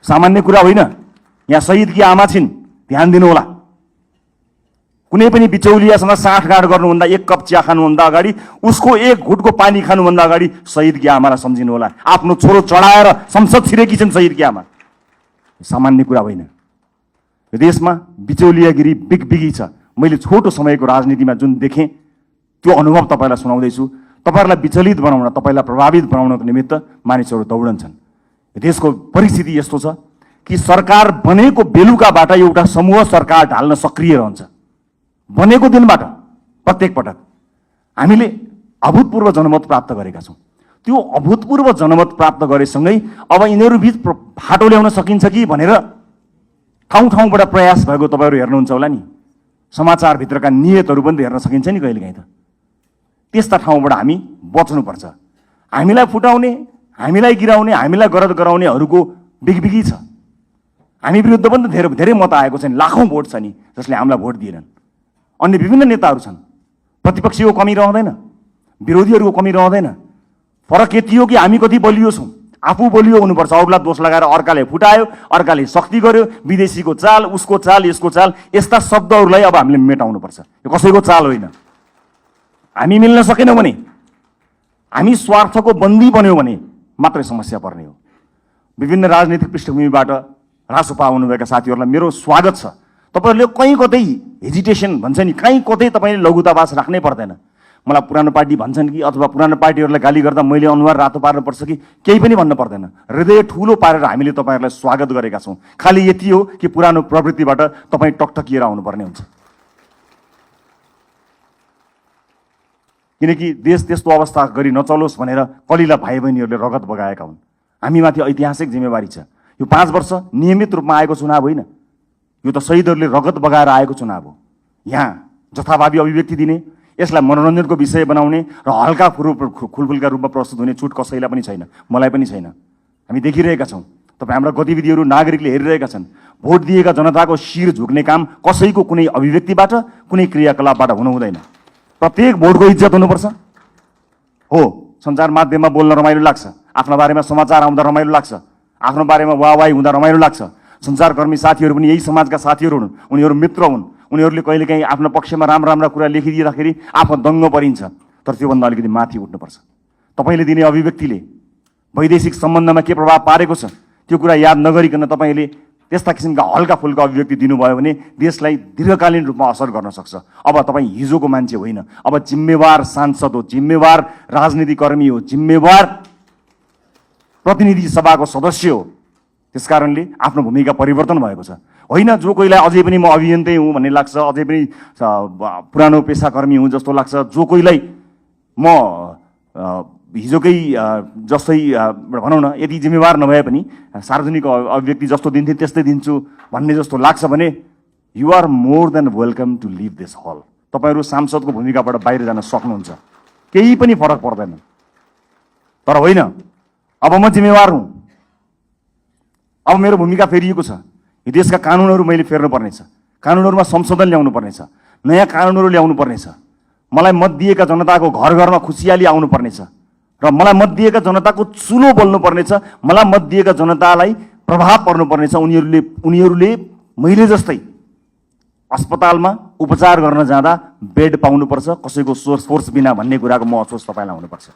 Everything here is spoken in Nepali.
सामान्य कुरा होइन। यहाँ शहीदकी आमा छिन्, ध्यान दिनु होला। कुनै पनि बिचौलियासँग साँठगाँठ गर्नुभन्दा, एक कप चिया खानुभन्दा अगाडि, उसको एक घुटको पानी खानुभन्दा अगाडि शहीदकी आमालाई सम्झिनु होला। आफ्नो छोरो चढाएर संसद छिरेकी छन् शहीदकी आमा। सामान्य कुरा होइन। यो देशमा बिचौलियागिरी बिगबिगी छ। मैले छोटो समयको राजनीतिमा जुन देखेँ त्यो अनुभव तपाईँलाई सुनाउँदैछु। तपाईँहरूलाई विचलित बनाउन, तपाईँलाई प्रभावित बनाउनको निमित्त मानिसहरू दौडन्छन्। देशको परिस्थिति यस्तो छ कि सरकार बनेको बेलुकाबाट एउटा समूह सरकार ढाल्न सक्रिय रहन्छ। बनेको दिनबाट प्रत्येक पटक हामीले अभूतपूर्व जनमत प्राप्त गरेका छौँ। त्यो अभूतपूर्व जनमत प्राप्त गरेसँगै अब यिनीहरू बीच फाटो ल्याउन सकिन्छ कि भनेर ठाउँ ठाउँबाट प्रयास भएको तपाईँहरू हेर्नुहुन्छ होला नि। समाचारभित्रका नियतहरू पनि हेर्न सकिन्छ नि कहिलेकाहीँ त। त्यस्ता ठाउँबाट हामी बच्नुपर्छ। हामीलाई फुटाउने, हामीलाई गिराउने, हामीलाई गरद गराउनेहरूको बिगबिगी छ। हामी विरुद्ध पनि त धेरै मत आएको छ नि, लाखौँ भोट छ नि जसले हामीलाई भोट दिएनन्। अन्य विभिन्न नेताहरू छन्। प्रतिपक्षीको कमी रहँदैन, विरोधीहरूको कमी रहँदैन। फरक यति हो कि हामी कति बलियो छौँ। आफू बलियो हुनुपर्छ, अरूलाई दोष लगाएर अर्काले फुटायो, अर्काले शक्ति गर्यो, विदेशीको चाल, उसको चाल, यसको चाल, यस्ता शब्दहरूलाई अब हामीले मेटाउनुपर्छ। यो कसैको चाल होइन। हामी मिल्न सकेनौँ भने, हामी स्वार्थको बन्दी बन्यौँ भने मात्रै समस्या पर्ने हो। विभिन्न राजनीतिक पृष्ठभूमिबाट रासोपा आउनुभएका साथीहरूलाई मेरो स्वागत छ। तपाईँहरूले कहीँ कतै हेजिटेसन भन्छ नि, कहीँ कतै तपाईँले लघुतावास राख्नै पर्दैन। मलाई पुरानो पार्टी भन्छन् कि अथवा पुरानो पार्टीहरूलाई गाली गर्दा मैले अनुहार रातो पार्नुपर्छ कि केही पनि भन्न पर्दैन। हृदय ठुलो पारेर हामीले तपाईँहरूलाई स्वागत गरेका छौँ। खालि यति हो कि पुरानो प्रवृत्तिबाट तपाईँ टकटकिएर आउनुपर्ने हुन्छ। किनकि देश त्यस्तो अवस्था गरी नचलोस् भनेर कलिला भाइ बहिनीहरूले रगत बगाएका हुन्। हामीमाथि ऐतिहासिक जिम्मेवारी छ। यो 5 वर्ष नियमित रूपमा आएको चुनाव होइन, यो त शहीदहरूले रगत बगाएर आएको चुनाव हो। यहाँ जथाभावी अभिव्यक्ति दिने, यसलाई मनोरञ्जनको विषय बनाउने र हल्का खुलफुलका रूपमा प्रस्तुत हुने छुट कसैलाई पनि छैन, मलाई पनि छैन। हामी देखिरहेका छौँ। तपाईँ हाम्रा गतिविधिहरू नागरिकले हेरिरहेका छन्। भोट दिएका जनताको शिर झुक्ने काम कसैको कुनै अभिव्यक्तिबाट, कुनै क्रियाकलापबाट हुनु हुँदैन। प्रत्येक भोटको इज्जत हुनुपर्छ। हो, सञ्चार माध्यममा बोल्न रमाइलो लाग्छ, आफ्नो बारेमा समाचार आउँदा रमाइलो लाग्छ, आफ्नो बारेमा वाहवाही हुँदा रमाइलो लाग्छ। सञ्चारकर्मी साथीहरू पनि यही समाजका साथीहरू हुन्, उनीहरू मित्र हुन्। उनीहरूले कहिलेकाहीँ आफ्नो पक्षमा राम्रा कुरा लेखिदिँदाखेरि आफू दङ्ग परिन्छ। तर त्योभन्दा अलिकति माथि उठ्नुपर्छ। तपाईँले दिने अभिव्यक्तिले वैदेशिक सम्बन्धमा के प्रभाव पारेको छ त्यो कुरा याद नगरिकन तपाईँले त्यस्ता किसिमका हल्का फुल्का अभिव्यक्ति दिनुभयो भने देशलाई दीर्घकालीन रूपमा असर गर्न सक्छ। अब तपाईँ हिजोको मान्छे होइन, अब जिम्मेवार सांसद हो, जिम्मेवार राजनीतिकर्मी हो, जिम्मेवार प्रतिनिधि सभाको सदस्य हो। त्यसकारणले आफ्नो भूमिका परिवर्तन भएको छ। होइन जो कोहीलाई अझै पनि म अभियन्तै हुँ भन्ने लाग्छ, अझै पनि पुरानो पेसाकर्मी हुँ जस्तो लाग्छ, जो कोहीलाई म हिजोकै जस्तै भनौँ न यति जिम्मेवार नभए पनि सार्वजनिक अभिव्यक्ति जस्तो दिन्थेँ त्यस्तै दिन्छु भन्ने जस्तो लाग्छ भने you are more than welcome to leave this hall. तपाईँहरू सांसदको भूमिकाबाट बाहिर जान सक्नुहुन्छ, केही पनि फरक पर्दैन। तर होइन, अब म जिम्मेवार हुँ, अब मेरो भूमिका फेरिएको छ। यो देशका कानुनहरू मैले फेर्नुपर्नेछ, कानुनहरूमा संशोधन ल्याउनु पर्नेछ, नयाँ कानुनहरू ल्याउनु पर्नेछ। मलाई मत दिएका जनताको घर घरमा खुसियाली आउनु पर्नेछ र मलाई मत दिएका जनताको चुलो बोल्नु पर्नेछ। मलाई मत दिएका जनतालाई प्रभाव पर्नुपर्नेछ। उनीहरूले मैले जस्तै अस्पतालमा उपचार गर्न जाँदा बेड पाउनुपर्छ, कसैको सोर्स बिना भन्ने कुराको महसुस तपाईँलाई हुनुपर्छ।